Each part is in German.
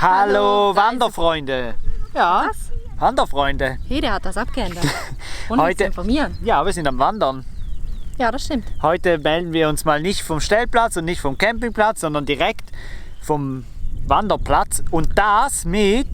Hallo Wanderfreunde. Ja, Was? Wanderfreunde. Hey, der hat das abgeändert. Ohne uns zu informieren. Ja, wir sind am Wandern. Ja, das stimmt. Heute melden wir uns mal nicht vom Stellplatz und nicht vom Campingplatz, sondern direkt vom Wanderplatz. Und das mit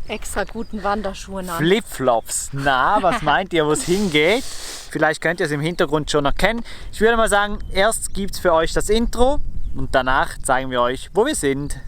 Extra guten Wanderschuhen an. Flipflops. Na, was meint ihr, wo es hingeht? Vielleicht könnt ihr es im Hintergrund schon erkennen. Ich würde mal sagen, erst gibt es für euch das Intro und danach zeigen wir euch, wo wir sind.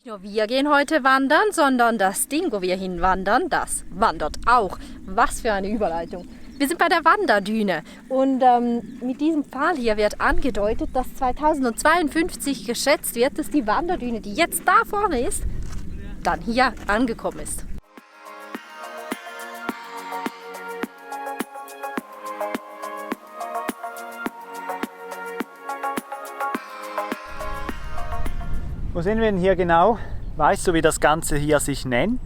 Nicht nur wir gehen heute wandern, sondern das Ding, wo wir hinwandern, das wandert auch. Was für eine Überleitung. Wir sind bei der Wanderdüne und mit diesem Pfahl hier wird angedeutet, dass 2052 geschätzt wird, dass die Wanderdüne, die jetzt da vorne ist, dann hier angekommen ist. Wo sind wir denn hier genau? Weißt du, wie das Ganze hier sich nennt?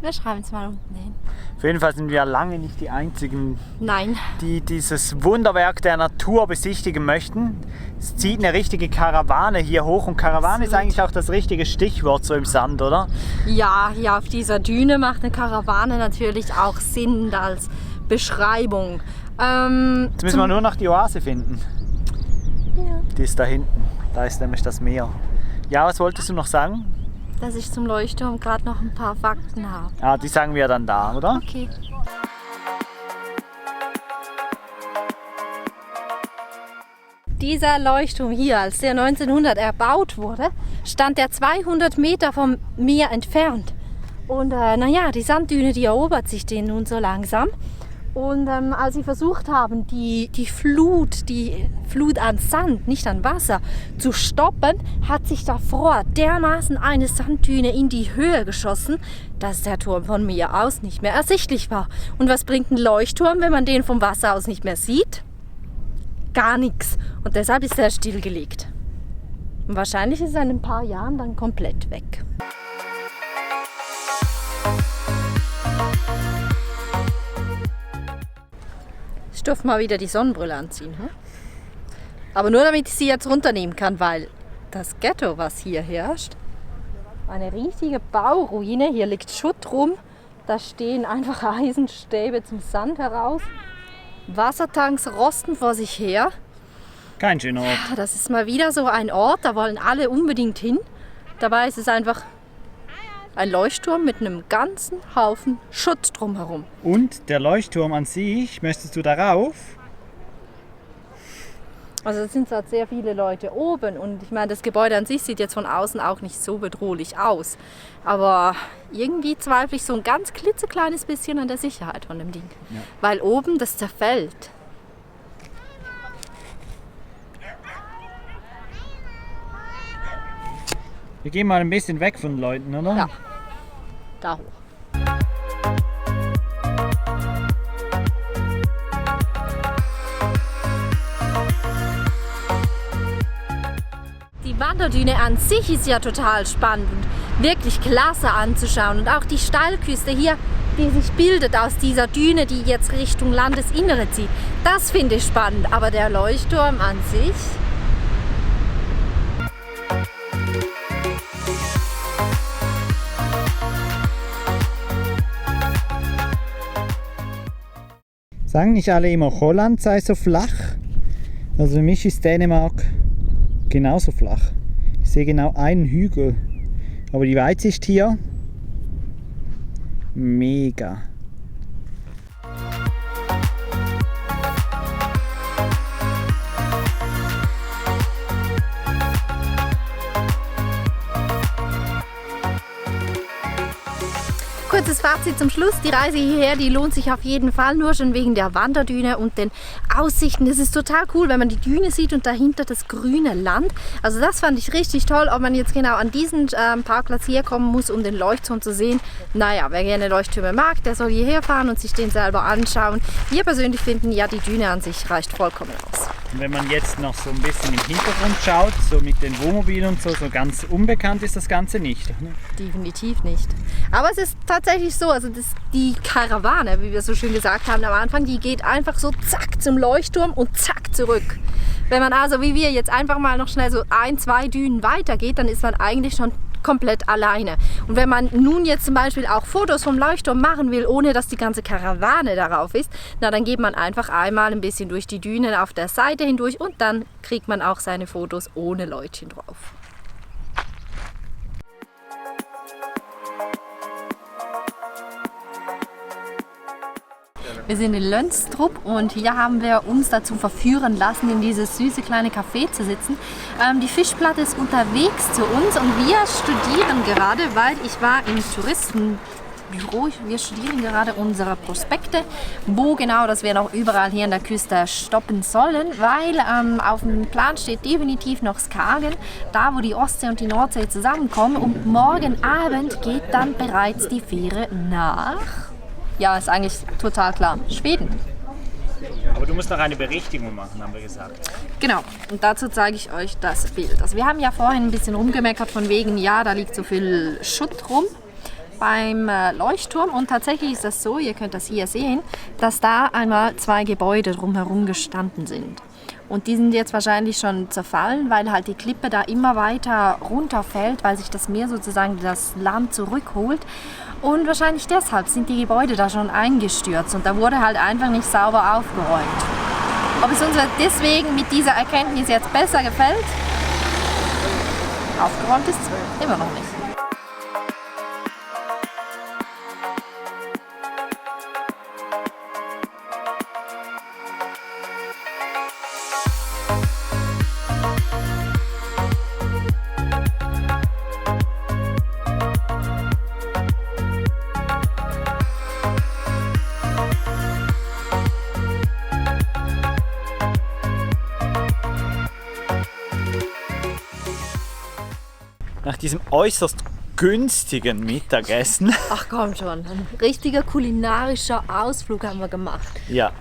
Wir schreiben es mal unten hin. Auf jeden Fall sind wir lange nicht die Einzigen, Nein. die dieses Wunderwerk der Natur besichtigen möchten. Es zieht eine richtige Karawane hier hoch und Karawane ist eigentlich auch das richtige Stichwort so im Sand, oder? Ja, hier auf dieser Düne macht eine Karawane natürlich auch Sinn als Beschreibung. Jetzt müssen wir nur noch die Oase finden. Ja. Die ist da hinten. Da ist nämlich das Meer. Ja, was wolltest du noch sagen? Dass ich zum Leuchtturm gerade noch ein paar Fakten habe. Ah, die sagen wir dann da, oder? Okay. Dieser Leuchtturm hier, als der 1900 erbaut wurde, stand er 200 Meter vom Meer entfernt. Und naja, die Sanddüne, die erobert sich den nun so langsam. Und als sie versucht haben, die Flut an Sand, nicht an Wasser, zu stoppen, hat sich davor dermaßen eine Sanddüne in die Höhe geschossen, dass der Turm von Meer aus nicht mehr ersichtlich war. Und was bringt ein Leuchtturm, wenn man den vom Wasser aus nicht mehr sieht? Gar nichts. Und deshalb ist er stillgelegt. Und wahrscheinlich ist er in ein paar Jahren dann komplett weg. Ich durfte mal wieder die Sonnenbrille anziehen. Hm? Aber nur damit ich sie jetzt runternehmen kann, weil das Ghetto, was hier herrscht, eine riesige Bauruine. Hier liegt Schutt rum. Da stehen einfach Eisenstäbe zum Sand heraus. Wassertanks rosten vor sich her. Kein schöner Ort. Das ist mal wieder so ein Ort, da wollen alle unbedingt hin. Dabei ist es einfach ein Leuchtturm mit einem ganzen Haufen Schutt drumherum. Und der Leuchtturm an sich, möchtest du darauf? Also es sind halt sehr viele Leute oben und ich meine, das Gebäude an sich sieht jetzt von außen auch nicht so bedrohlich aus. Aber irgendwie zweifle ich so ein ganz klitzekleines bisschen an der Sicherheit von dem Ding. Ja. Weil oben das zerfällt. Wir gehen mal ein bisschen weg von den Leuten, oder? Ja, da hoch. Die Wanderdüne an sich ist ja total spannend und wirklich klasse anzuschauen. Und auch die Steilküste hier, die sich bildet aus dieser Düne, die jetzt Richtung Landesinnere zieht, das finde ich spannend. Aber der Leuchtturm an sich... Sagen nicht alle immer, Holland sei so flach? Also für mich ist Dänemark genauso flach. Ich sehe genau einen Hügel. Aber die Weitsicht hier, mega. Kurzes Fazit zum Schluss. Die Reise hierher, die lohnt sich auf jeden Fall, nur schon wegen der Wanderdüne und den Aussichten. Das ist total cool, wenn man die Düne sieht und dahinter das grüne Land. Also das fand ich richtig toll. Ob man jetzt genau an diesen Parkplatz herkommen muss, um den Leuchtturm zu sehen. Naja, wer gerne Leuchttürme mag, der soll hierher fahren und sich den selber anschauen. Wir persönlich finden, ja, die Düne an sich reicht vollkommen aus. Und wenn man jetzt noch so ein bisschen im Hintergrund schaut, so mit den Wohnmobilen und so ganz unbekannt ist das Ganze nicht. Definitiv nicht. Aber es ist tatsächlich so, also die Karawane, wie wir so schön gesagt haben am Anfang, die geht einfach so zack zum Leuchtturm und zack zurück. Wenn man also wie wir jetzt einfach mal noch schnell so 1, 2 Dünen weitergeht, dann ist man eigentlich schon komplett alleine. Und wenn man nun jetzt zum Beispiel auch Fotos vom Leuchtturm machen will, ohne dass die ganze Karawane darauf ist, na dann geht man einfach einmal ein bisschen durch die Dünen auf der Seite hindurch und dann kriegt man auch seine Fotos ohne Leutchen drauf. Wir sind in Lönstrup und hier haben wir uns dazu verführen lassen, in dieses süße kleine Café zu sitzen. Die Fischplatte ist unterwegs zu uns und wir studieren gerade, weil ich war im Touristenbüro, wir studieren gerade unsere Prospekte, wo genau, dass wir noch überall hier an der Küste stoppen sollen, weil auf dem Plan steht definitiv noch Skagen, da wo die Ostsee und die Nordsee zusammenkommen und morgen Abend geht dann bereits die Fähre nach... Ja, ist eigentlich total klar. Schweden. Aber du musst noch eine Berichtigung machen, haben wir gesagt. Genau, und dazu zeige ich euch das Bild. Also wir haben ja vorhin ein bisschen rumgemeckert von wegen, ja, da liegt so viel Schutt rum beim Leuchtturm. Und tatsächlich ist das so, ihr könnt das hier sehen, dass da einmal 2 Gebäude drumherum gestanden sind. Und die sind jetzt wahrscheinlich schon zerfallen, weil halt die Klippe da immer weiter runterfällt, weil sich das Meer sozusagen das Land zurückholt. Und wahrscheinlich deshalb sind die Gebäude da schon eingestürzt und da wurde halt einfach nicht sauber aufgeräumt. Ob es uns deswegen mit dieser Erkenntnis jetzt besser gefällt? Aufgeräumt ist es immer noch nicht. Nach diesem äußerst günstigen Mittagessen. Ach komm schon, ein richtiger kulinarischer Ausflug haben wir gemacht. Ja,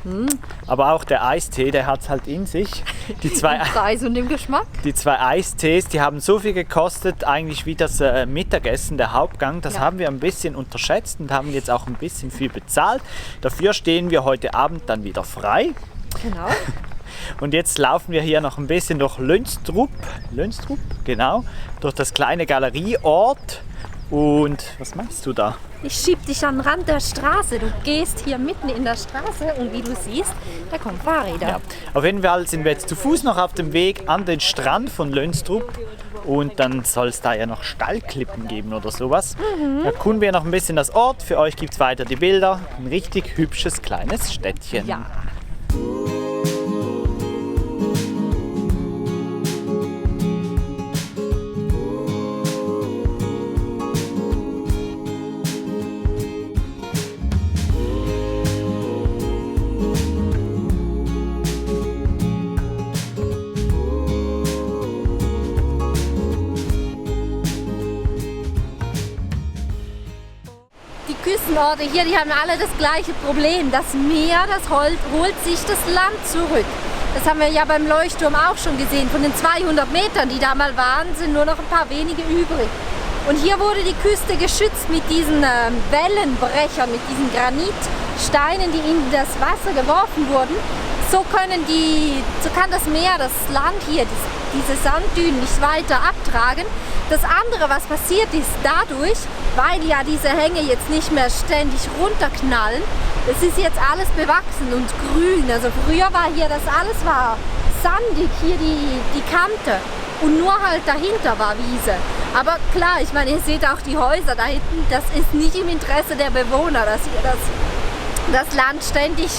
aber auch der Eistee, der hat es halt in sich. Die zwei, Im Preis und im Geschmack. Die 2 Eistees, die haben so viel gekostet, eigentlich wie das Mittagessen, der Hauptgang. Das haben wir ein bisschen unterschätzt und haben jetzt auch ein bisschen viel bezahlt. Dafür stehen wir heute Abend dann wieder frei. Genau. Und jetzt laufen wir hier noch ein bisschen durch Lönstrup, genau, durch das kleine Galerieort. Und was machst du da? Ich schieb dich an den Rand der Straße. Du gehst hier mitten in der Straße und wie du siehst, da kommen Fahrräder. Ja. Auf jeden Fall sind wir jetzt zu Fuß noch auf dem Weg an den Strand von Lönstrup. Und dann soll es da ja noch Stallklippen geben oder sowas. Erkunden wir noch ein bisschen das Ort. Für euch gibt es weiter die Bilder. Ein richtig hübsches kleines Städtchen. Ja. Küstenorte hier, die haben alle das gleiche Problem. Das Meer, das holt sich das Land zurück. Das haben wir ja beim Leuchtturm auch schon gesehen. Von den 200 Metern, die da mal waren, sind nur noch ein paar wenige übrig. Und hier wurde die Küste geschützt mit diesen Wellenbrechern, mit diesen Granitsteinen, die in das Wasser geworfen wurden. So kann das Meer, das Land hier, diese Sanddünen nicht weiter abtragen. Das andere, was passiert ist dadurch, weil ja diese Hänge jetzt nicht mehr ständig runterknallen, es ist jetzt alles bewachsen und grün. Also früher war hier das alles war sandig, hier die Kante. Und nur halt dahinter war Wiese. Aber klar, ich meine, ihr seht auch die Häuser da hinten, das ist nicht im Interesse der Bewohner, dass hier das Land ständig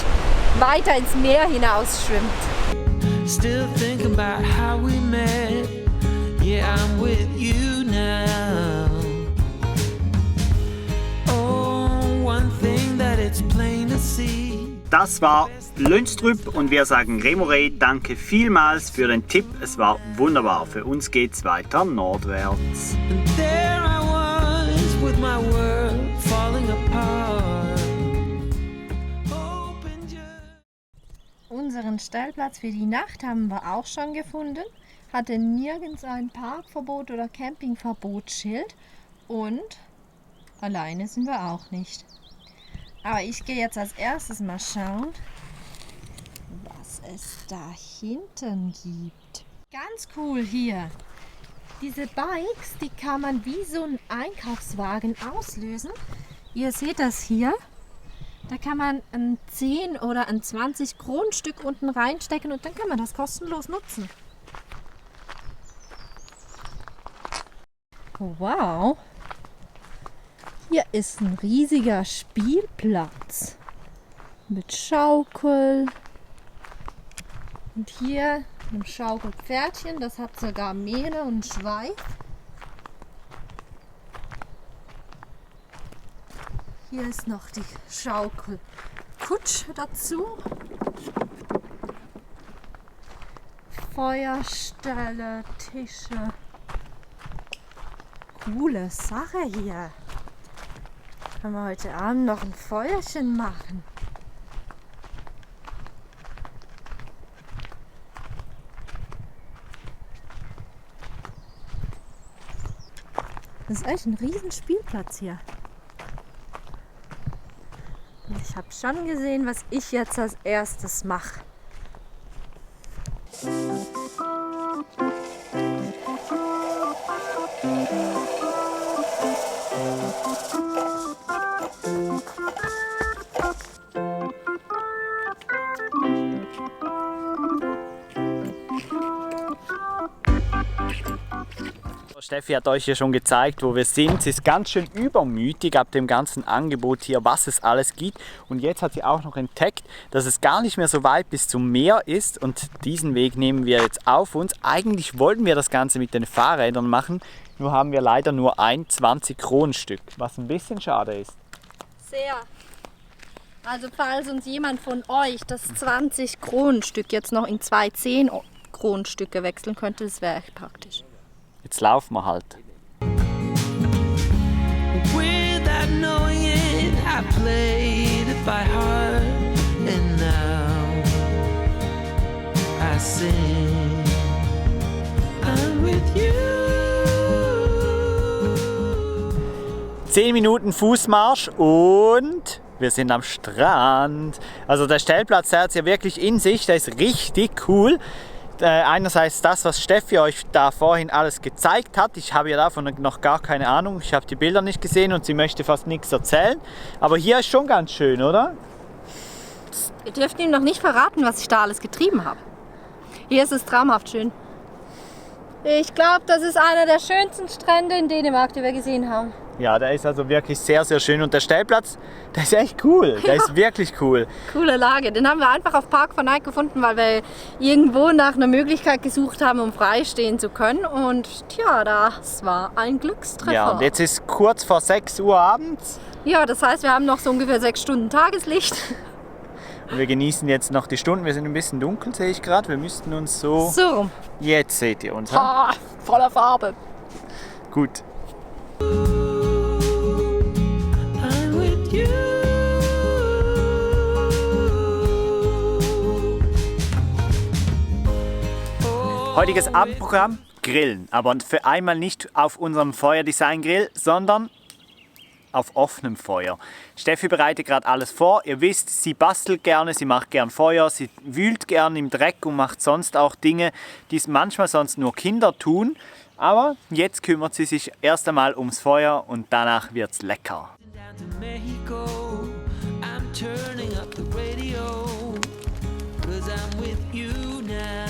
weiter ins Meer hinaus schwimmt. Still thinking about how we met. Yeah, I'm with you now. Oh, one thing that it's plain to see. Das war Lönstrup und wir sagen Remoré, danke vielmals für den Tipp. Es war wunderbar. Für uns geht's weiter nordwärts. And there I was with my world falling apart. Open just Unseren Stellplatz für die Nacht haben wir auch schon gefunden. Hatte nirgends ein Parkverbot oder Campingverbotsschild. Und alleine sind wir auch nicht. Aber ich gehe jetzt als erstes mal schauen, was es da hinten gibt. Ganz cool hier. Diese Bikes, die kann man wie so ein Einkaufswagen auslösen. Ihr seht das hier. Da kann man ein 10 oder ein 20 Kronenstück unten reinstecken und dann kann man das kostenlos nutzen. Wow. Hier ist ein riesiger Spielplatz mit Schaukel und hier ein Schaukelpferdchen, das hat sogar Mähne und Schweif. Hier ist noch die Schaukelkutsche dazu. Feuerstelle, Tische. Coole Sache hier. Können wir heute Abend noch ein Feuerchen machen? Das ist echt ein riesen Spielplatz hier. Und ich habe schon gesehen, was ich jetzt als erstes mache. Steffi hat euch ja schon gezeigt, wo wir sind. Sie ist ganz schön übermütig ab dem ganzen Angebot hier, was es alles gibt. Und jetzt hat sie auch noch entdeckt, dass es gar nicht mehr so weit bis zum Meer ist. Und diesen Weg nehmen wir jetzt auf uns. Eigentlich wollten wir das Ganze mit den Fahrrädern machen, nur haben wir leider nur ein 20-Kronenstück, was ein bisschen schade ist. Sehr. Also falls uns jemand von euch das 20-Kronenstück jetzt noch in 2 10-Kronenstücke wechseln könnte, das wäre echt praktisch. Jetzt laufen wir halt. without knowing it, I played it by heart, and now I sing. I'm with you. 10 Minuten Fußmarsch und wir sind am Strand. Also der Stellplatz, der hat es ja wirklich in sich, der ist richtig cool. Einerseits das, was Steffi euch da vorhin alles gezeigt hat. Ich habe ja davon noch gar keine Ahnung. Ich habe die Bilder nicht gesehen und sie möchte fast nichts erzählen. Aber hier ist schon ganz schön, oder? Ihr dürft ihm noch nicht verraten, was ich da alles getrieben habe. Hier ist es traumhaft schön. Ich glaube, das ist einer der schönsten Strände in Dänemark, die wir gesehen haben. Ja, der ist also wirklich sehr, sehr schön. Und der Stellplatz, der ist echt cool. Der ist wirklich cool. Coole Lage. Den haben wir einfach auf Park von Eyck gefunden, weil wir irgendwo nach einer Möglichkeit gesucht haben, um frei stehen zu können. Und tja, das war ein Glückstreffer. Ja, und jetzt ist kurz vor 6 Uhr abends. Ja, das heißt, wir haben noch so ungefähr 6 Stunden Tageslicht. Und wir genießen jetzt noch die Stunden. Wir sind ein bisschen dunkel, sehe ich gerade. Wir müssten uns so... So. Jetzt seht ihr uns. Ha? Ah, voller Farbe. Gut. I'm with you. Heutiges Abendprogramm, Grillen. Aber für einmal nicht auf unserem Feuerdesign-Grill, sondern auf offenem Feuer. Steffi bereitet gerade alles vor. Ihr wisst, sie bastelt gerne, sie macht gern Feuer, sie wühlt gern im Dreck und macht sonst auch Dinge, die es manchmal sonst nur Kinder tun. Aber jetzt kümmert sie sich erst einmal ums Feuer und danach wird's lecker. Down to Mexico, I'm turning up the radio, 'cause I'm with you now.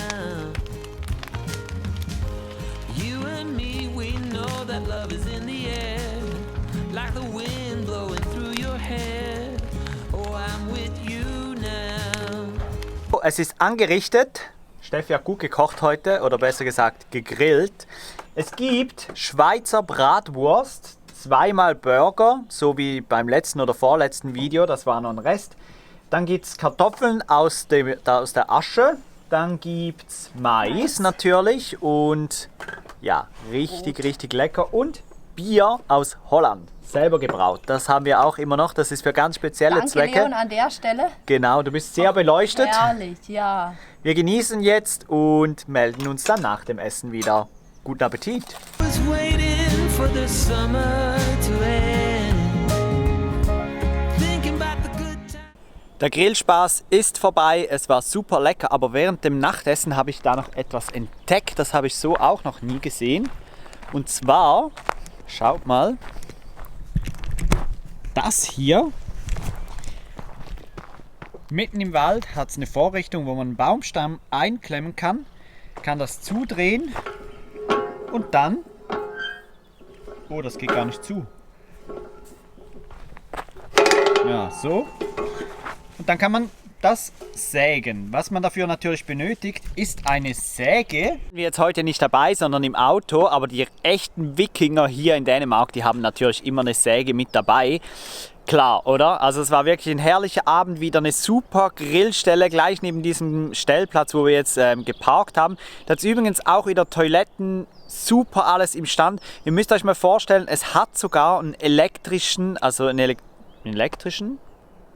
You and me, we know that love is in the air, like the wind blowing through your hair. Oh, I'm with you now. Es ist angerichtet. Steffi hat gut gekocht heute, oder besser gesagt gegrillt. Es gibt Schweizer Bratwurst, 2-mal Burger, so wie beim letzten oder vorletzten Video, das war noch ein Rest. Dann gibt es Kartoffeln aus der Asche. Dann gibt es Mais natürlich und ja, richtig lecker. Und Bier aus Holland, selber gebraut. Das haben wir auch immer noch, das ist für ganz spezielle Zwecke. Leon, an der Stelle. Genau, du bist sehr beleuchtet. Herrlich, ja. Wir genießen jetzt und melden uns dann nach dem Essen wieder. Guten Appetit! Was waiting for the summer to end. Thinking about the good times. Der Grillspaß ist vorbei, es war super lecker, aber während dem Nachtessen habe ich da noch etwas entdeckt, das habe ich so auch noch nie gesehen. Und zwar, schaut mal, das hier, mitten im Wald hat es eine Vorrichtung, wo man einen Baumstamm einklemmen kann das zudrehen und dann, oh, das geht gar nicht zu. Ja, so. Und dann kann man das sägen. Was man dafür natürlich benötigt, ist eine Säge. Wir jetzt heute nicht dabei, sondern im Auto, aber die echten Wikinger hier in Dänemark, die haben natürlich immer eine Säge mit dabei. Klar, oder? Also es war wirklich ein herrlicher Abend, wieder eine super Grillstelle, gleich neben diesem Stellplatz, wo wir jetzt geparkt haben. Da ist übrigens auch wieder Toiletten, super alles im Stand. Ihr müsst euch mal vorstellen, es hat sogar einen elektrischen,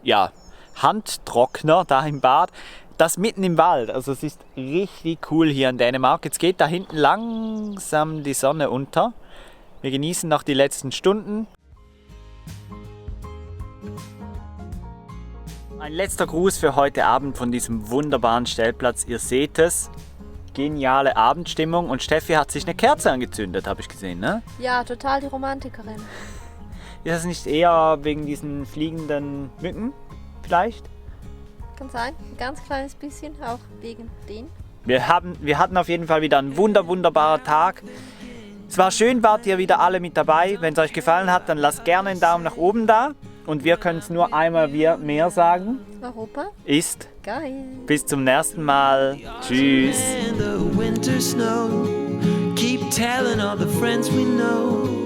ja, Handtrockner da im Bad, das mitten im Wald. Also es ist richtig cool hier in Dänemark. Jetzt geht da hinten langsam die Sonne unter. Wir genießen noch die letzten Stunden. Ein letzter Gruß für heute Abend von diesem wunderbaren Stellplatz. Ihr seht es, geniale Abendstimmung und Steffi hat sich eine Kerze angezündet, habe ich gesehen, ne? Ja, total die Romantikerin. Ist das nicht eher wegen diesen fliegenden Mücken vielleicht? Kann sein, ein ganz kleines bisschen, auch wegen denen. Wir hatten auf jeden Fall wieder einen wunderbaren Tag. Es war schön, wart ihr wieder alle mit dabei. Wenn es euch gefallen hat, dann lasst gerne einen Daumen nach oben da. Und wir können es nur einmal mehr sagen. Europa Ist geil. bis zum nächsten Mal. Tschüss. And the winter snow. Keep telling all the friends we know.